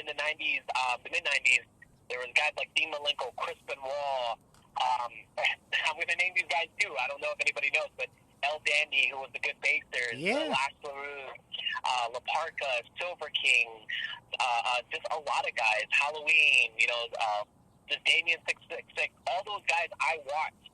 in the 90s, the mid-90s, there was guys like Dean Malenko, Crispin Wall. I'm going to name these guys, too. I don't know if anybody knows, but El Dandy, who was the good baser. Yeah. Lash LaRue, La Parka, Silver King, just a lot of guys. Halloween, just Damien 666. All those guys I watched.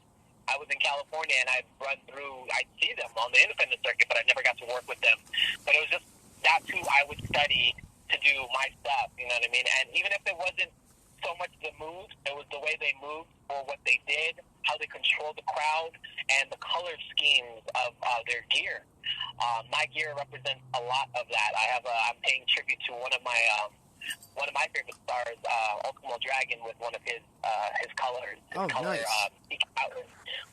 I was in California, and I'd run through, I'd see them on the independent circuit, but I never got to work with them. But it was just, that's who I would study to do my stuff, you know what I mean? And even if it wasn't so much the moves, it was the way they moved or what they did, how they controlled the crowd, and the color schemes of their gear. My gear represents a lot of that. I'm paying tribute to one of my favorite stars, Ultimo Dragon, with one of his colors. His color, nice.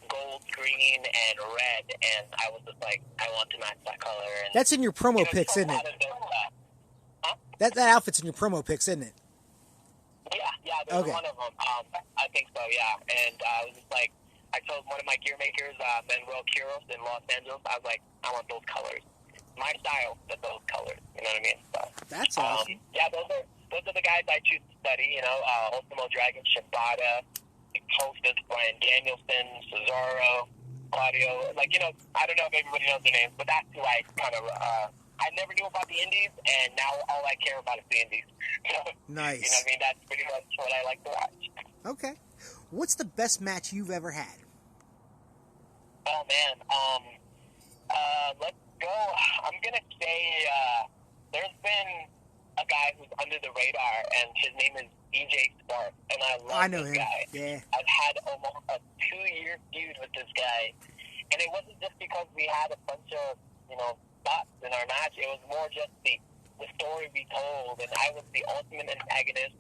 Gold, green, and red, and I was just like, I want to match that color. And, that's in your promo pics, isn't it? That outfit's in your promo pics, isn't it? Yeah, there's one of them. I think so, yeah. And I was just like, I told one of my gear makers, Manuel Quiros in Los Angeles, I was like, I want those colors. My style, but those colors. You know what I mean? So, that's awesome. Yeah, those are the guys I choose to study. Ultimo Dragon, Shibata, Hostess, Brian Danielson, Cesaro, Claudio. I don't know if everybody knows their names, but that's who I kind of. I never knew about the Indies, and now all I care about is the Indies. Nice. You know what I mean? That's pretty much what I like to watch. Okay. What's the best match you've ever had? Oh man, let's go. I'm gonna say there's been a guy who's under the radar, and his name is EJ Spark, and I love this guy. Yeah. I've had almost a 2-year feud with this guy, and it wasn't just because we had a bunch of spots in our match. It was more just the story we told, and I was the ultimate antagonist.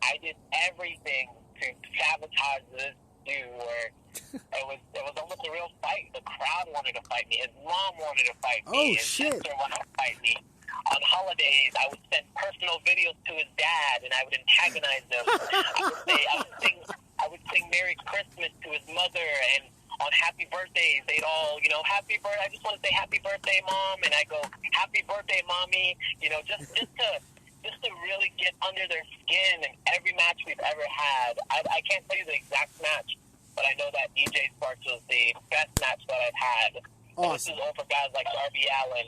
I did everything to sabotage this dude, where it was almost a real fight. The crowd wanted to fight me. His mom wanted to fight me. His sister wanted to fight me. On holidays, I would send personal videos to his dad, and I would antagonize him. I would sing Merry Christmas to his mother, and on happy birthdays, they'd all, happy birthday. I just want to say happy birthday, Mom, and I go, happy birthday, Mommy. Just to really get under their skin. And every match we've ever had, I can't tell you the exact match, but I know that EJ Sparks was the best match that I've had. Awesome. This is all for guys like Darby Allin,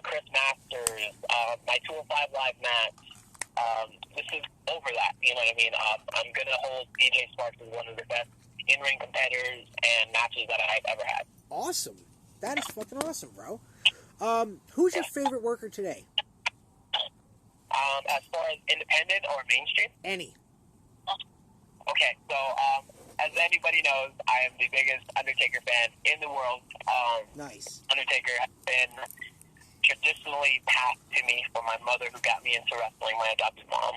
Chris Masters, my 205 Live match. This is over that, you know what I mean? I'm going to hold EJ Sparks as one of the best in-ring competitors and matches that I've ever had. Awesome. That is fucking awesome, bro. Who's your favorite worker today? As far as independent or mainstream? Any. Okay, so as anybody knows, I am the biggest Undertaker fan in the world. Nice. Undertaker has been traditionally passed to me from my mother, who got me into wrestling, my adopted mom,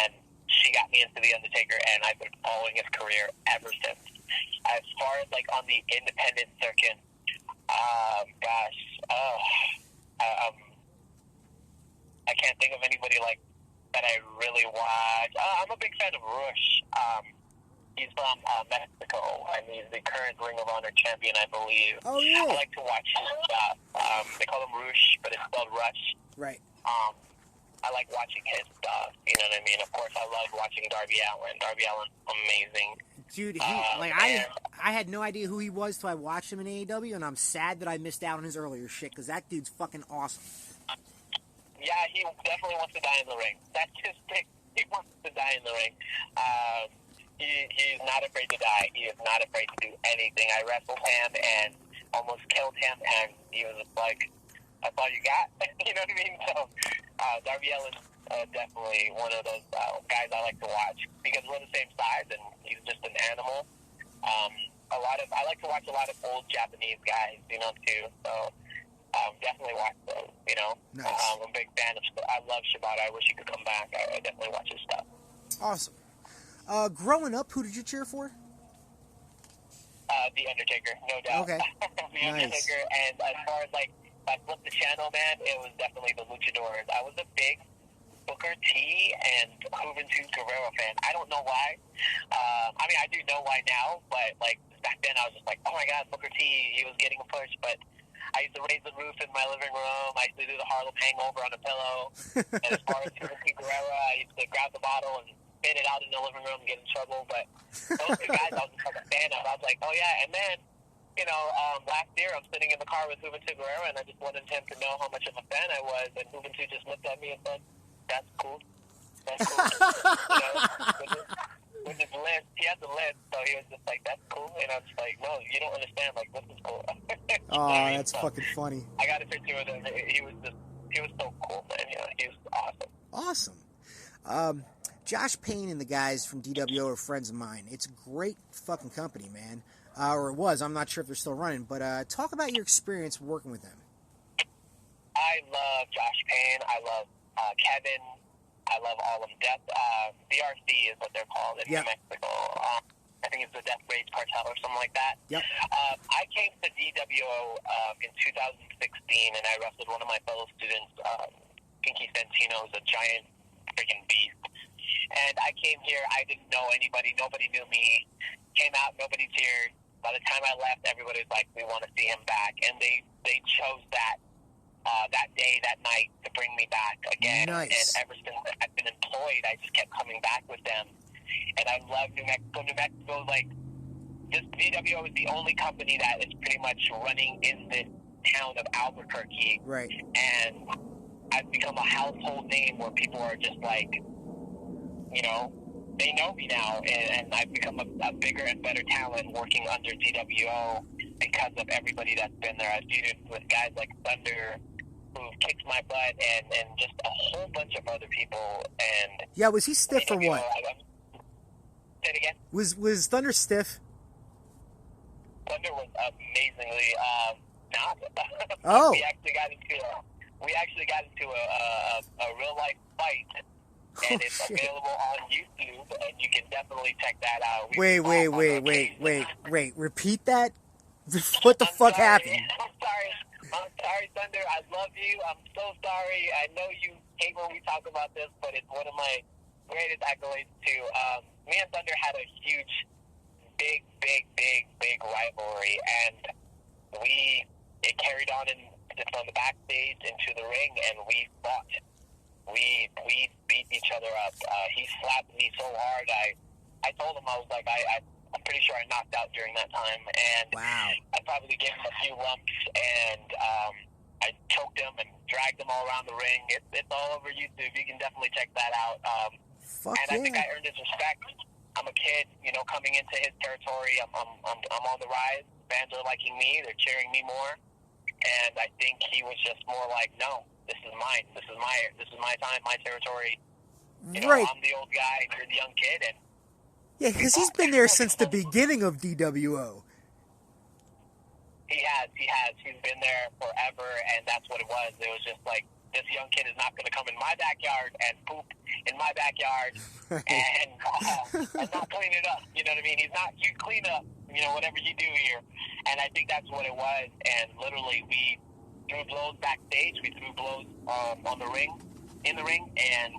and she got me into the Undertaker, and I've been following his career ever since. As far as on the independent circuit, I can't think of anybody that I really watch. I'm a big fan of Rush. He's from Mexico, and he's the current Ring of Honor champion, I believe. Oh, yeah. I like to watch his stuff. They call him Rush, but it's spelled Rush. Right. I like watching his stuff. You know what I mean? Of course, I love watching Darby Allin. Darby Allin's amazing. Dude, I had no idea who he was till I watched him in AEW, and I'm sad that I missed out on his earlier shit, because that dude's fucking awesome. Yeah, he definitely wants to die in the ring. That's his thing. He wants to die in the ring. He's not afraid to die. He is not afraid to do anything. I wrestled him and almost killed him, and he was just like, that's all you got? You know what I mean? So, Darby Allin's definitely one of those guys I like to watch, because we're the same size, and he's just an animal. I like to watch a lot of old Japanese guys, too. So, definitely watch those, Nice. I'm a big fan of, I love Shibata. I wish he could come back. I definitely watch his stuff. Awesome. Growing up, who did you cheer for? The Undertaker, no doubt. Okay. The Undertaker, and as far as I flipped the channel, man, it was definitely the Luchadors. I was a big Booker T and Juventud Guerrero fan. I don't know why. I do know why now, but back then I was just like, oh my God, Booker T, he was getting a push. But I used to raise the roof in my living room. I used to do the Harlem Hangover on a pillow. And as far as Timothy Guerrera, I used to grab the bottle and spin it out in the living room and get in trouble. But those two guys I was just like a fan of. I was like, oh, yeah. And then, last year I'm sitting in the car with Juventud Guerrera, and I just wanted him to know how much of a fan I was. And Juventud just looked at me and said, that's cool. That's cool. With his list, he has a list, so he was just like, that's cool. And I was just like, no, you don't understand. Like, this is cool. Oh, that's fucking funny. I got a picture with him. He was so cool, man. He was awesome. Awesome. Josh Payne and the guys from DWO are friends of mine. It's a great fucking company, man. Or it was. I'm not sure if they're still running. But talk about your experience working with them. I love Josh Payne. I love Kevin. I love all of them. BRC is what they're called in New Mexico. I think it's the Death Rage Cartel or something like that. Yep. I came to DWO in 2016, and I wrestled one of my fellow students, Pinky Santino, who's a giant freaking beast. And I came here, I didn't know anybody. Nobody knew me. Came out, nobody cheered. By the time I left, everybody was like, we want to see him back. And they chose that day, that night, to bring me back again. Nice. And ever since I've been employed, I just kept coming back with them. And I love New Mexico. New Mexico, like, this DWO is the only company that is pretty much running in this town of Albuquerque. Right. And I've become a household name where people are just like, they know me now. And I've become a bigger and better talent working under DWO because of everybody that's been there. I've feuded with guys like Thunder, who kicked my butt, and just a whole bunch of other people. And yeah, was he stiff or what? Say it again. Was Thunder stiff? Thunder was amazingly not. Oh. We actually got into a real life fight, and it's available on YouTube, and you can definitely check that out. Wait. Repeat that. What the fuck happened? I'm sorry, Thunder. I love you. I'm so sorry. I know you hate when we talk about this, but it's one of my greatest accolades, too. Me and Thunder had a huge, big rivalry, and it carried on from the backstage into the ring, and we fought. We beat each other up. He slapped me so hard. I told him, I was like, I'm pretty sure I knocked out during that time, and wow. I probably gave him a few lumps, and I choked him and dragged him all around the ring. It's all over YouTube. You can definitely check that out. I think I earned his respect. I'm a kid, coming into his territory. I'm on the rise. Fans are liking me. They're cheering me more, and I think he was just more like, no, this is mine. This is my time, my territory. Right. I'm the old guy. You're the young kid, and yeah, because he's been there since the beginning of DWO. He has. He's been there forever, and that's what it was. It was just like, this young kid is not going to come in my backyard and poop in my backyard and not clean it up. You know what I mean? You clean up, whatever you do here. And I think that's what it was. And literally, we threw blows backstage. We threw blows in the ring, and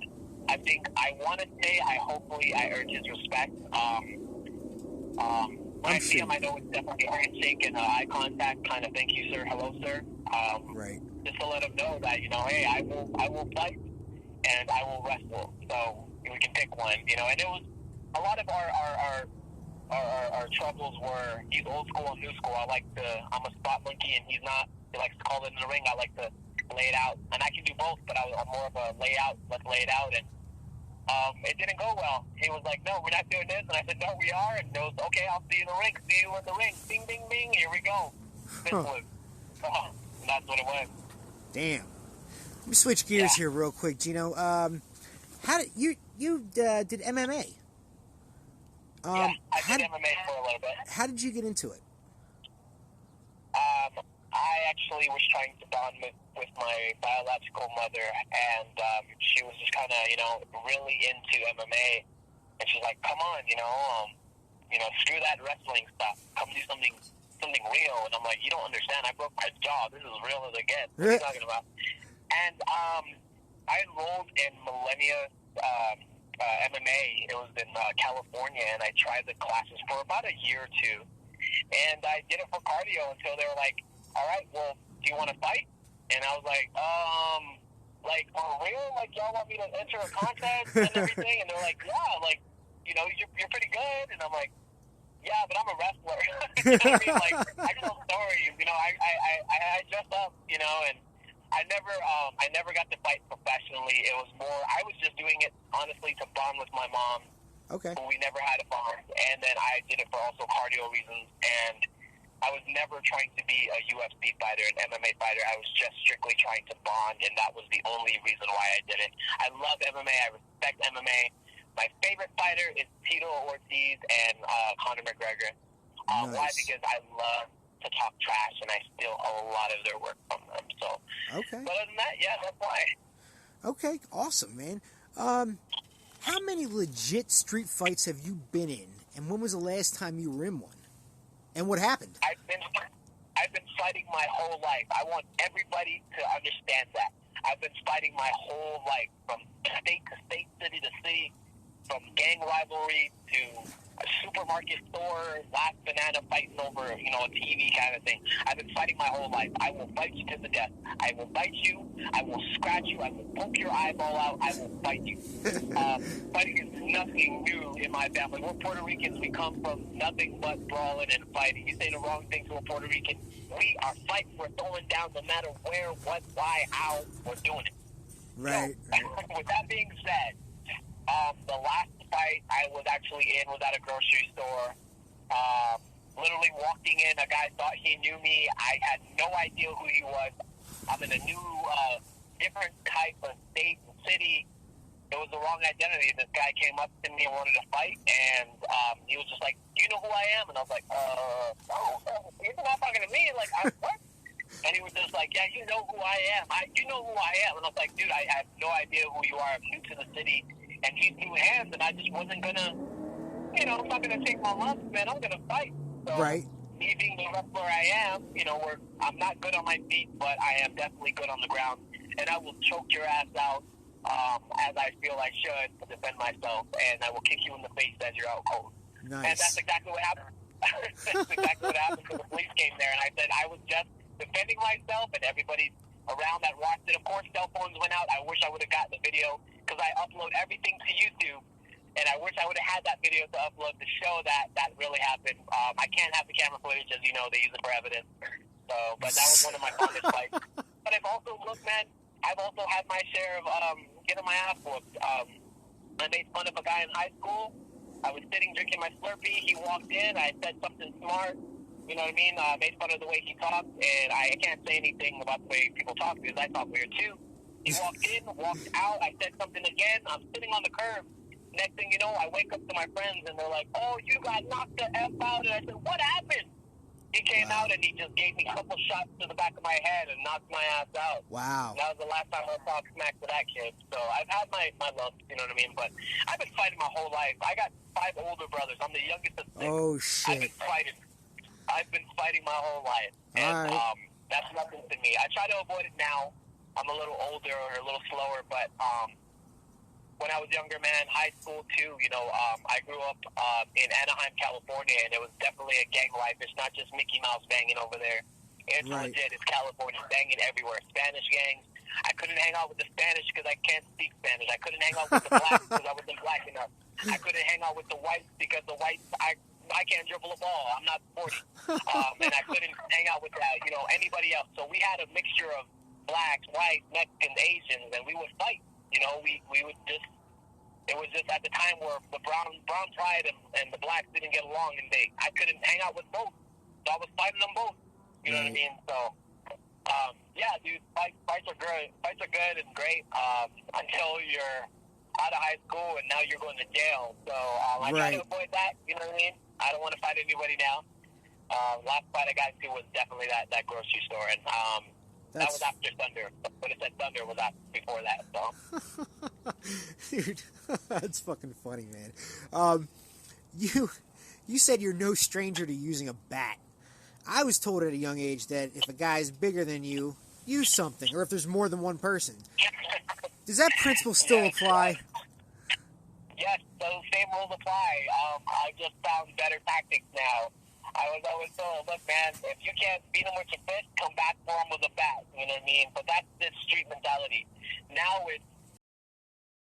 I think hopefully I earned his respect. When I see him, I know it's definitely a handshake and eye contact, kind of thank you, sir, hello, sir. Right. Just to let him know that, hey, I will fight and I will wrestle. So we can pick one, and it was a lot of our troubles were, he's old school and new school. I'm a spot monkey and he's not. He likes to call it in the ring. I like to lay it out, and I can do both, but I'm more of a layout. Let's lay it out, and it didn't go well. He was like, no, we're not doing this, and I said, no, we are, and it was, okay, I'll see you in the ring. See you in the ring. Bing, bing, bing. Here we go. That's what it was. Damn. Let me switch gears here real quick, Gino. How did you did MMA? I did MMA for a little bit. How did you get into it? I actually was trying to bond with my biological mother, and she was just kind of, really into MMA. And she's like, come on, screw that wrestling stuff. Come do something real. And I'm like, you don't understand. I broke my jaw. This is as real as it gets. What are you talking about? And I enrolled in Millennia MMA. It was in California, and I tried the classes for about a year or two. And I did it for cardio until they were like, all right, well, do you want to fight? And I was like, for real? Like, y'all want me to enter a contest and everything? And they're like, yeah, like, you know, you're pretty good. And I'm like, yeah, but I'm a wrestler. You know what I mean? Like, I tell stories. You know, I dress up. You know, and I never got to fight professionally. It was more, I was just doing it honestly to bond with my mom. Okay. We never had a bond, and then I did it for also cardio reasons. And I was never trying to be a UFC fighter, an MMA fighter. I was just strictly trying to bond, and that was the only reason why I did it. I love MMA. I respect MMA. My favorite fighter is Tito Ortiz and Conor McGregor. Nice. Why? Because I love to talk trash, and I steal a lot of their work from them. So, okay. But other than that, yeah, that's why. Okay, awesome, man. How many legit street fights have you been in, and when was the last time you were in one? And what happened? I've been fighting my whole life. I want everybody to understand that. I've been fighting my whole life, from state to state, city to city, from gang rivalry to a supermarket store, last banana fighting over, you know, a TV kind of thing. I've been fighting my whole life. I will fight you to the death. I will bite you. I will scratch you. I will poke your eyeball out. I will fight you. Fighting is nothing new in my family. We're Puerto Ricans. We come from nothing but brawling and fighting. You say the wrong thing to a Puerto Rican, we are fighting. We're throwing down no matter where, what, why, how, we're doing it. Right. So, with that being said, the last fight I was actually in was at a grocery store. Literally walking in, a guy thought he knew me. I had no idea who he was. I'm in a new, different type of state and city. It was the wrong identity. This guy came up to me and wanted to fight, and he was just like, "Do you know who I am?" And I was like, "No, you're not talking to me." Like, what? And he was just like, "Yeah, you know who I am. You know who I am." And I was like, "Dude, I have no idea who you are. I'm new to the city." And he's new hands, and I just wasn't gonna, you know, I'm not gonna take my lumps, man. I'm gonna fight. So, right. Me being the wrestler I am, you know, I'm not good on my feet, but I am definitely good on the ground, and I will choke your ass out as I feel I should to defend myself, and I will kick you in the face as you're out cold. Nice. And that's exactly what happened. That's exactly what happened, because the police came there, and I said I was just defending myself, and everybody around that watched it. Of course, cell phones went out. I wish I would have gotten the video, because I upload everything to YouTube, and I wish I would have had that video to upload to show that really happened. I can't have the camera footage, as you know, they use it for evidence. So, but that was one of my fondest fights. But I've also looked, man, I've also had my share of getting my ass whooped. I made fun of a guy in high school. I was sitting drinking my Slurpee. He walked in. I said something smart. You know what I mean? I made fun of the way he talked, and I can't say anything about the way people talk, because I talk weird too. He walked in, walked out. I said something again. I'm sitting on the curb. Next thing you know, I wake up to my friends, and they're like, "Oh, you got knocked the F out." And I said, "What happened?" He came out, and he just gave me a couple shots to the back of my head and knocked my ass out. Wow. And that was the last time I talked smack to that kid. So I've had my lumps, you know what I mean? But I've been fighting my whole life. I got 5 older brothers. I'm the youngest of 6. Oh, shit. I've been fighting my whole life. And that's nothing to me. I try to avoid it now. I'm a little older or a little slower, but when I was younger, man, high school too, you know, I grew up in Anaheim, California, and it was definitely a gang life. It's not just Mickey Mouse banging over there. It's legit. It's California banging everywhere. Spanish gangs. I couldn't hang out with the Spanish because I can't speak Spanish. I couldn't hang out with the blacks because I wasn't black enough. I couldn't hang out with the whites because the whites, I can't dribble a ball. I'm not 40. And I couldn't hang out with that, you know, anybody else. So we had a mixture of blacks, whites, Mexicans, Asians, and we would fight. You know, we would just, it was just at the time where the brown pride and the blacks didn't get along, and I couldn't hang out with both. So I was fighting them both. You know what I mean? So, yeah, dude, fights are good. Fights are good and great until you're out of high school and now you're going to jail. So I try to avoid that. You know what I mean? I don't want to fight anybody now. Last fight I got into was definitely that grocery store, and that was after Thunder. When it said Thunder, was before that. So, dude, that's fucking funny, man. You said you're no stranger to using a bat. I was told at a young age that if a guy's bigger than you, use something, or if there's more than one person. Does that principle still apply? Yes, those same rules apply. I just found better tactics now. I was always told, look, man, if you can't beat them with your fist, come back for them with a bat. You know what I mean? But that's the street mentality. Now it's